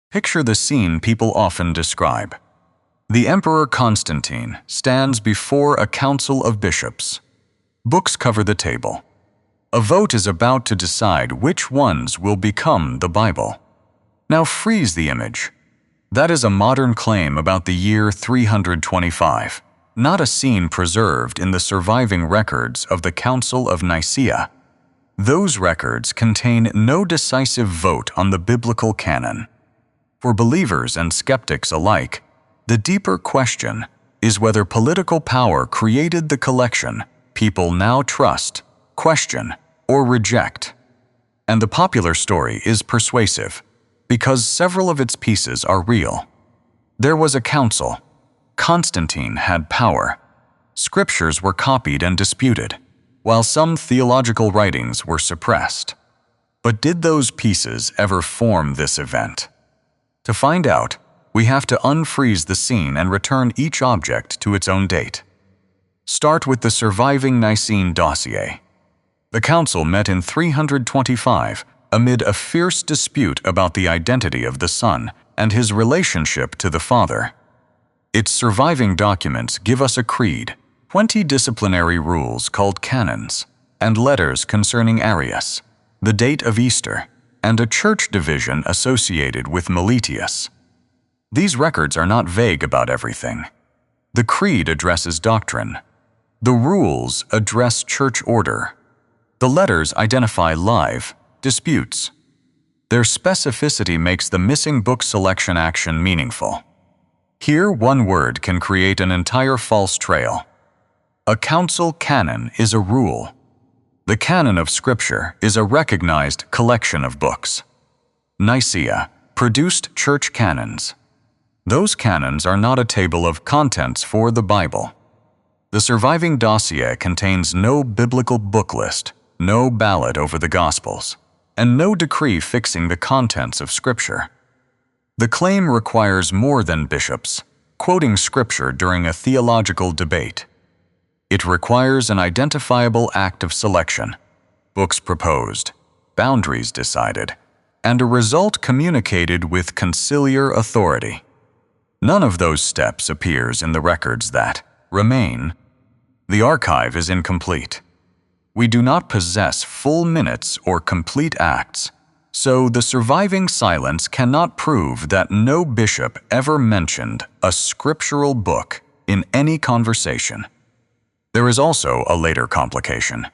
Picture the scene people often describe. The Emperor Constantine stands before a council of bishops. Books cover the table. A vote is about to decide which ones will become the Bible. Now freeze the image. That is a modern claim about the year 325, not a scene preserved in the surviving records of the Council of Nicaea. Those records contain no decisive vote on the biblical canon. For believers and skeptics alike, the deeper question is whether political power created the collection people now trust, question, or reject. And the popular story is persuasive, because several of its pieces are real. There was a council. Constantine had power. Scriptures were copied and disputed, while some theological writings were suppressed. But did those pieces ever form this event? To find out, we have to unfreeze the scene and return each object to its own date. Start with the surviving Nicene dossier. The council met in 325 amid a fierce dispute about the identity of the Son and his relationship to the Father. Its surviving documents give us a creed, 20 disciplinary rules called canons, and letters concerning Arius, the date of Easter, and a church division associated with Meletius. These records are not vague about everything. The creed addresses doctrine. The rules address church order. The letters identify live disputes. Their specificity makes the missing book selection action meaningful. Here, one word can create an entire false trail. A council canon is a rule. The canon of Scripture is a recognized collection of books. Nicaea produced church canons. Those canons are not a table of contents for the Bible. The surviving dossier contains no biblical book list, no ballad over the Gospels, and no decree fixing the contents of Scripture. The claim requires more than bishops quoting Scripture during a theological debate. It requires an identifiable act of selection, books proposed, boundaries decided, and a result communicated with conciliar authority. None of those steps appears in the records that remain. The archive is incomplete. We do not possess full minutes or complete acts, so the surviving silence cannot prove that no bishop ever mentioned a scriptural book in any conversation. There is also a later complication.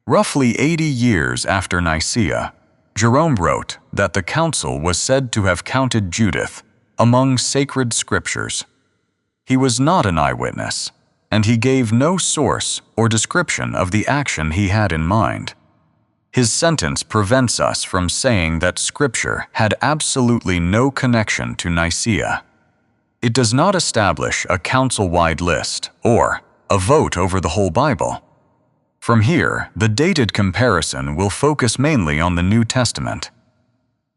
Roughly 80 years after Nicaea, Jerome wrote that the council was said to have counted Judith among sacred scriptures. He was not an eyewitness, and he gave no source or description of the action he had in mind. His sentence prevents us from saying that Scripture had absolutely no connection to Nicaea. It does not establish a council-wide list or a vote over the whole Bible. From here, the dated comparison will focus mainly on the New Testament.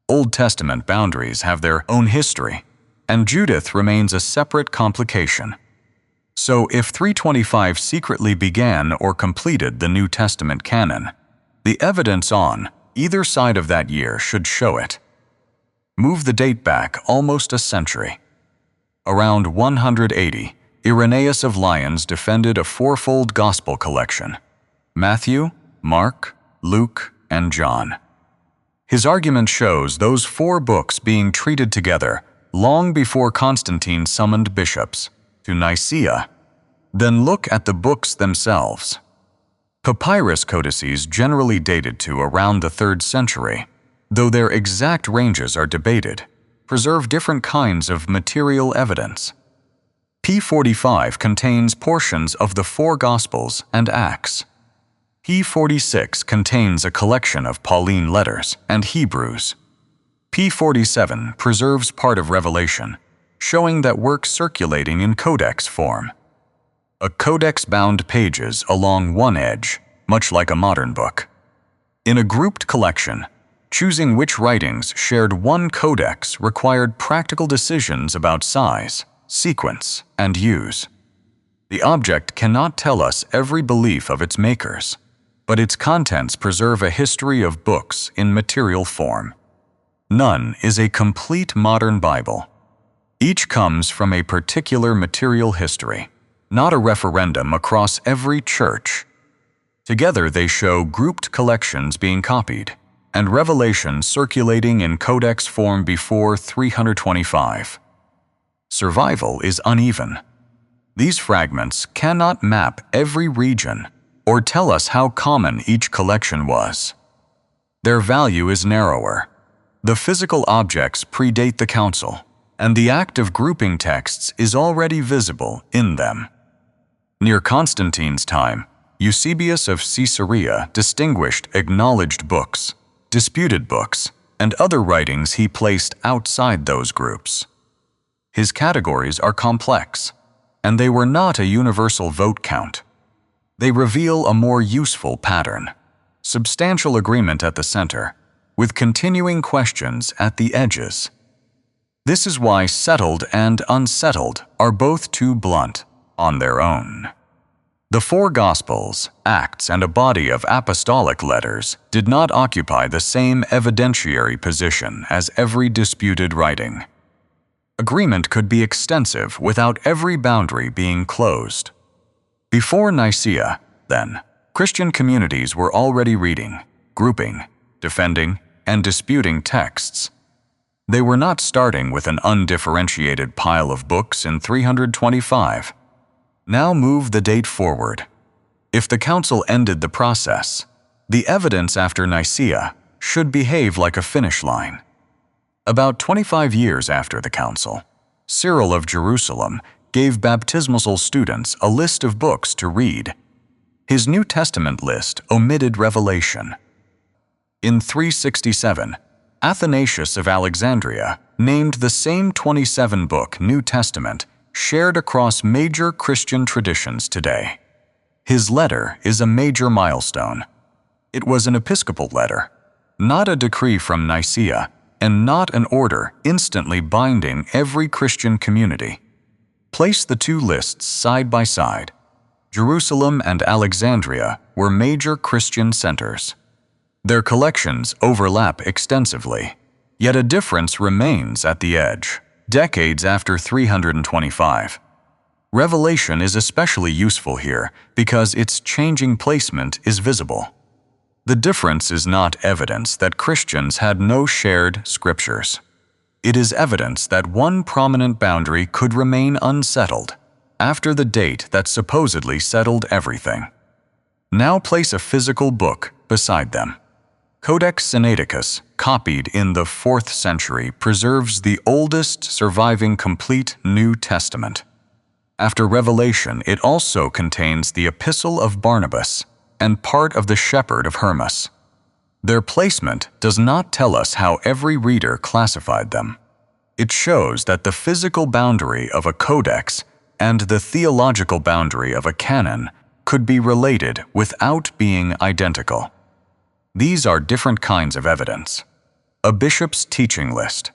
Old Testament boundaries have their own history, and Judith remains a separate complication. So if 325 secretly began or completed the New Testament canon, the evidence on either side of that year should show it. Move the date back almost a century. Around 180, Irenaeus of Lyons defended a fourfold gospel collection: Matthew, Mark, Luke, and John. His argument shows those four books being treated together long before Constantine summoned bishops to Nicaea. Then look at the books themselves. Papyrus codices generally dated to around the 3rd century, though their exact ranges are debated, preserve different kinds of material evidence. P45 contains portions of the 4 Gospels and Acts. P46 contains a collection of Pauline letters and Hebrews. P47 preserves part of Revelation, showing that work circulating in Codex form. A codex bound pages along one edge, much like a modern book. In a grouped collection, choosing which writings shared one codex required practical decisions about size, sequence, and use. The object cannot tell us every belief of its makers, but its contents preserve a history of books in material form. None is a complete modern Bible. Each comes from a particular material history, not a referendum across every church. Together they show grouped collections being copied and revelation circulating in Codex form before 325. Survival is uneven. These fragments cannot map every region or tell us how common each collection was. Their value is narrower. The physical objects predate the council, and the act of grouping texts is already visible in them. Near Constantine's time, Eusebius of Caesarea distinguished acknowledged books, disputed books, and other writings he placed outside those groups. His categories are complex, and they were not a universal vote count. They reveal a more useful pattern: substantial agreement at the center, with continuing questions at the edges. This is why settled and unsettled are both too blunt on their own. The four Gospels, Acts, and a body of apostolic letters did not occupy the same evidentiary position as every disputed writing. Agreement could be extensive without every boundary being closed. Before Nicaea, then, Christian communities were already reading, grouping, defending, and disputing texts. They were not starting with an undifferentiated pile of books in 325. Now move the date forward. If the council ended the process, the evidence after Nicaea should behave like a finish line. About 25 years after the council, Cyril of Jerusalem gave baptismal students a list of books to read. His New Testament list omitted Revelation. In 367, Athanasius of Alexandria named the same 27-book New Testament shared across major Christian traditions today. His letter is a major milestone. It was an episcopal letter, not a decree from Nicaea, and not an order instantly binding every Christian community. Place the two lists side by side. Jerusalem and Alexandria were major Christian centers. Their collections overlap extensively, yet a difference remains at the edge, decades after 325. Revelation is especially useful here because its changing placement is visible. The difference is not evidence that Christians had no shared scriptures. It is evidence that one prominent boundary could remain unsettled after the date that supposedly settled everything. Now place a physical book beside them. Codex Sinaiticus, copied in the 4th century, preserves the oldest surviving complete New Testament. After Revelation, it also contains the Epistle of Barnabas and part of the Shepherd of Hermas. Their placement does not tell us how every reader classified them. It shows that the physical boundary of a codex and the theological boundary of a canon could be related without being identical. These are different kinds of evidence. A bishop's teaching list,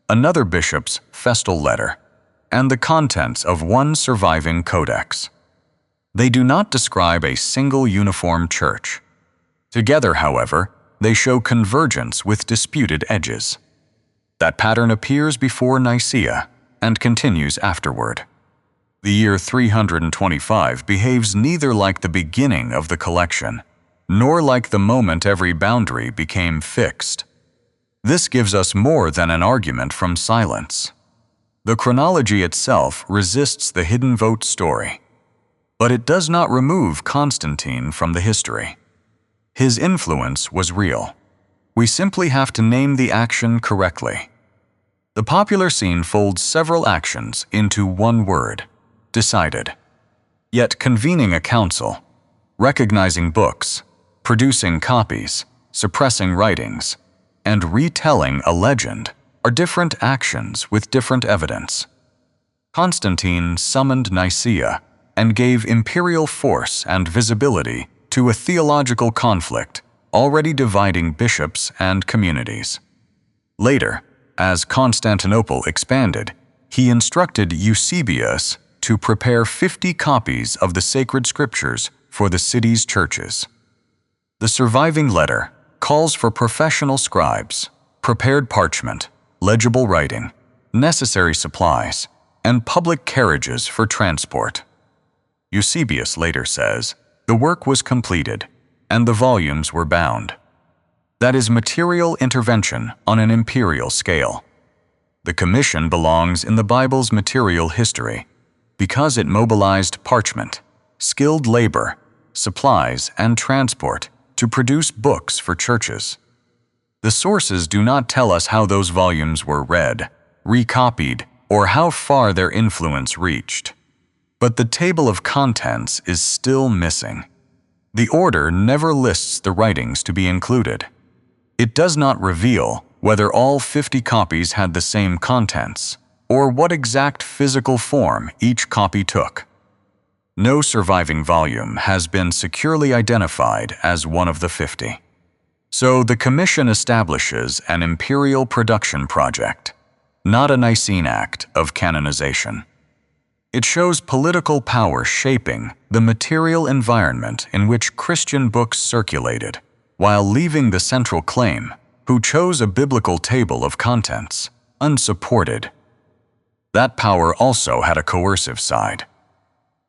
another bishop's festal letter, and the contents of one surviving codex. They do not describe a single uniform church. Together, however, they show convergence with disputed edges. That pattern appears before Nicaea and continues afterward. The year 325 behaves neither like the beginning of the collection, nor like the moment every boundary became fixed. This gives us more than an argument from silence. The chronology itself resists the hidden vote story, but it does not remove Constantine from the history. His influence was real. We simply have to name the action correctly. The popular scene folds several actions into one word: decided. Yet convening a council, recognizing books, producing copies, suppressing writings, and retelling a legend are different actions with different evidence. Constantine summoned Nicaea and gave imperial force and visibility to a theological conflict already dividing bishops and communities. Later, as Constantinople expanded, he instructed Eusebius to prepare 50 copies of the sacred scriptures for the city's churches. The surviving letter calls for professional scribes, prepared parchment, legible writing, necessary supplies, and public carriages for transport. Eusebius later says, the work was completed, and the volumes were bound. That is material intervention on an imperial scale. The commission belongs in the Bible's material history because it mobilized parchment, skilled labor, supplies, and transport to produce books for churches. The sources do not tell us how those volumes were read, recopied, or how far their influence reached. But the table of contents is still missing. The order never lists the writings to be included. It does not reveal whether all 50 copies had the same contents, or what exact physical form each copy took. No surviving volume has been securely identified as one of the 50. So the commission establishes an imperial production project, not a Nicene act of canonization. It shows political power shaping the material environment in which Christian books circulated, while leaving the central claim, who chose a biblical table of contents, unsupported. That power also had a coercive side.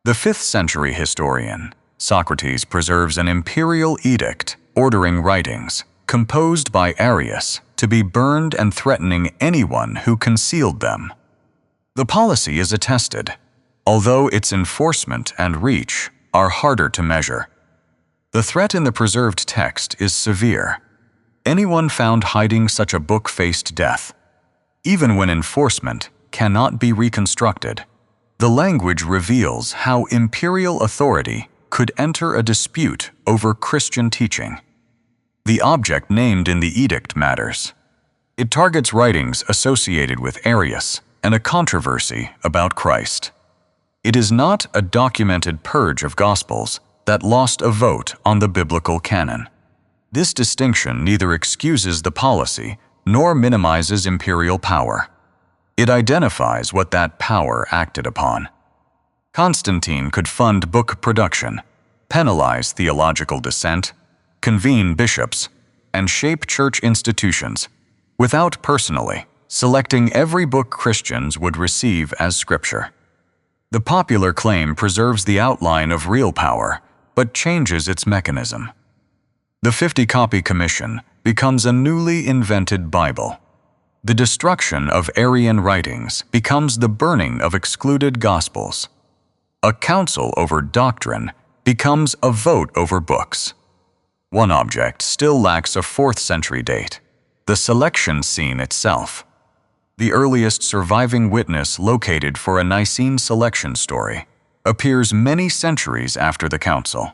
The 5th century historian, Socrates, preserves an imperial edict ordering writings, composed by Arius, to be burned and threatening anyone who concealed them. The policy is attested, although its enforcement and reach are harder to measure. The threat in the preserved text is severe. Anyone found hiding such a book faced death, even when enforcement cannot be reconstructed. The language reveals how imperial authority could enter a dispute over Christian teaching. The object named in the edict matters. It targets writings associated with Arius and a controversy about Christ. It is not a documented purge of Gospels that lost a vote on the biblical canon. This distinction neither excuses the policy nor minimizes imperial power. It identifies what that power acted upon. Constantine could fund book production, penalize theological dissent, convene bishops, and shape church institutions without personally selecting every book Christians would receive as scripture. The popular claim preserves the outline of real power, but changes its mechanism. The 50-copy commission becomes a newly invented Bible. The destruction of Arian writings becomes the burning of excluded Gospels. A council over doctrine becomes a vote over books. One object still lacks a 4th century date, the selection scene itself. The earliest surviving witness located for a Nicene selection story appears many centuries after the council,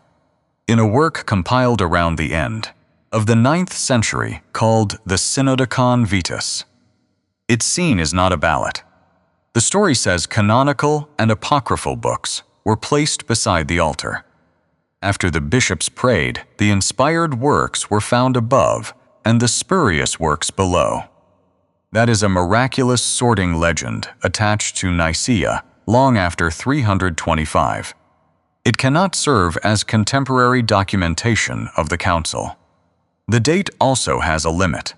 in a work compiled around the end of the 9th century called the Sinaiticus Vetus. Its scene is not a ballot. The story says canonical and apocryphal books were placed beside the altar. After the bishops prayed, the inspired works were found above and the spurious works below. That is a miraculous sorting legend attached to Nicaea long after 325. It cannot serve as contemporary documentation of the council. The date also has a limit.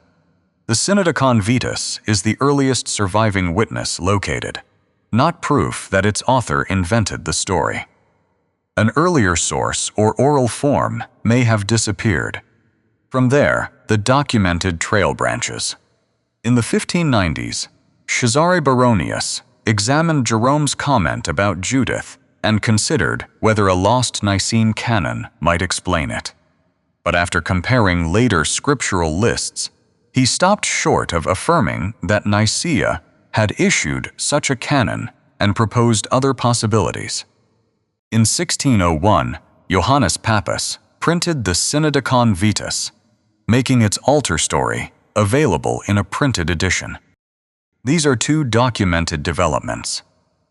The Sinaiticus Vetus is the earliest surviving witness located, not proof that its author invented the story. An earlier source or oral form may have disappeared. From there, the documented trail branches. In the 1590s, Cesare Baronius examined Jerome's comment about Judith and considered whether a lost Nicene canon might explain it. But after comparing later scriptural lists, he stopped short of affirming that Nicaea had issued such a canon and proposed other possibilities. In 1601, Johannes Pappus printed the Sinaiticus Vetus, making its altar story available in a printed edition. These are two documented developments,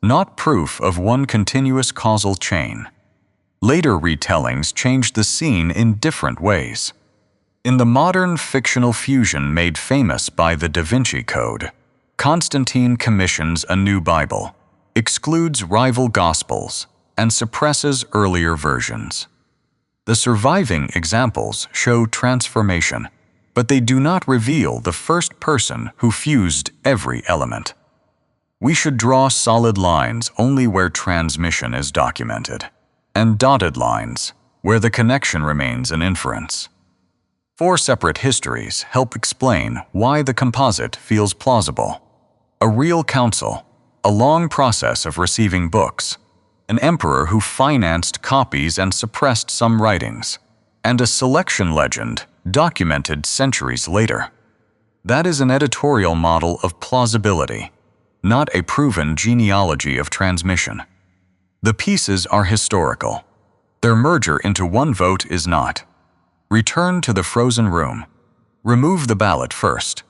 not proof of one continuous causal chain. Later retellings changed the scene in different ways. In the modern fictional fusion made famous by the Da Vinci Code, Constantine commissions a new Bible, excludes rival Gospels, and suppresses earlier versions. The surviving examples show transformation. but they do not reveal the first person who fused every element. We should draw solid lines only where transmission is documented, and dotted lines where the connection remains an inference. 4 separate histories help explain why the composite feels plausible. A real council, a long process of receiving books, an emperor who financed copies and suppressed some writings, and a selection legend documented centuries later. That is an editorial model of plausibility, not a proven genealogy of transmission. The pieces are historical. Their merger into one vote is not. Return to the frozen room. Remove the ballot first.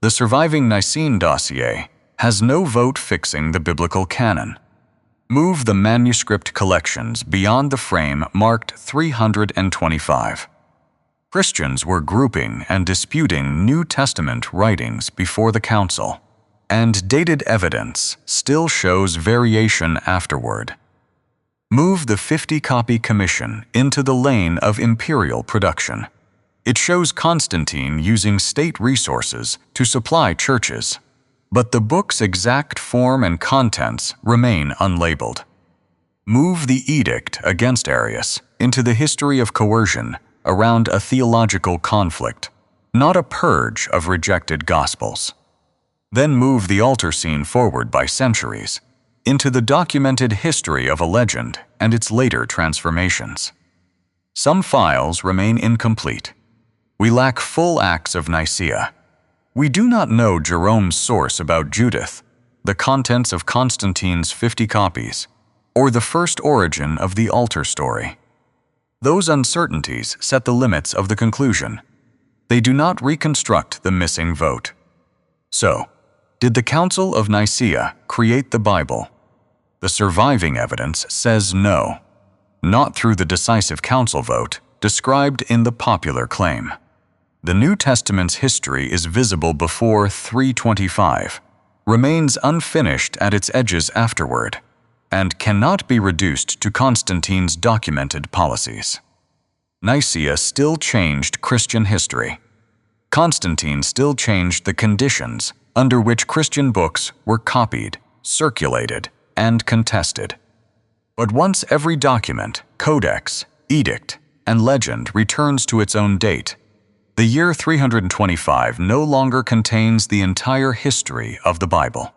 The surviving Nicene dossier has no vote fixing the biblical canon. Move the manuscript collections beyond the frame marked 325. Christians were grouping and disputing New Testament writings before the council, and dated evidence still shows variation afterward. Move the 50-copy commission into the lane of imperial production. It shows Constantine using state resources to supply churches, but the book's exact form and contents remain unlabeled. Move the edict against Arius into the history of coercion around a theological conflict, not a purge of rejected gospels. Then move the altar scene forward by centuries into the documented history of a legend and its later transformations. Some files remain incomplete. We lack full Acts of Nicaea. We do not know Jerome's source about Judith, the contents of Constantine's 50 copies, or the first origin of the altar story. Those uncertainties set the limits of the conclusion. They do not reconstruct the missing vote. So, did the Council of Nicaea create the Bible? The surviving evidence says no, not through the decisive council vote described in the popular claim. The New Testament's history is visible before 325, remains unfinished at its edges afterward, and cannot be reduced to Constantine's documented policies. Nicaea still changed Christian history. Constantine still changed the conditions under which Christian books were copied, circulated, and contested. But once every document, codex, edict, and legend returns to its own date, the year 325 no longer contains the entire history of the Bible.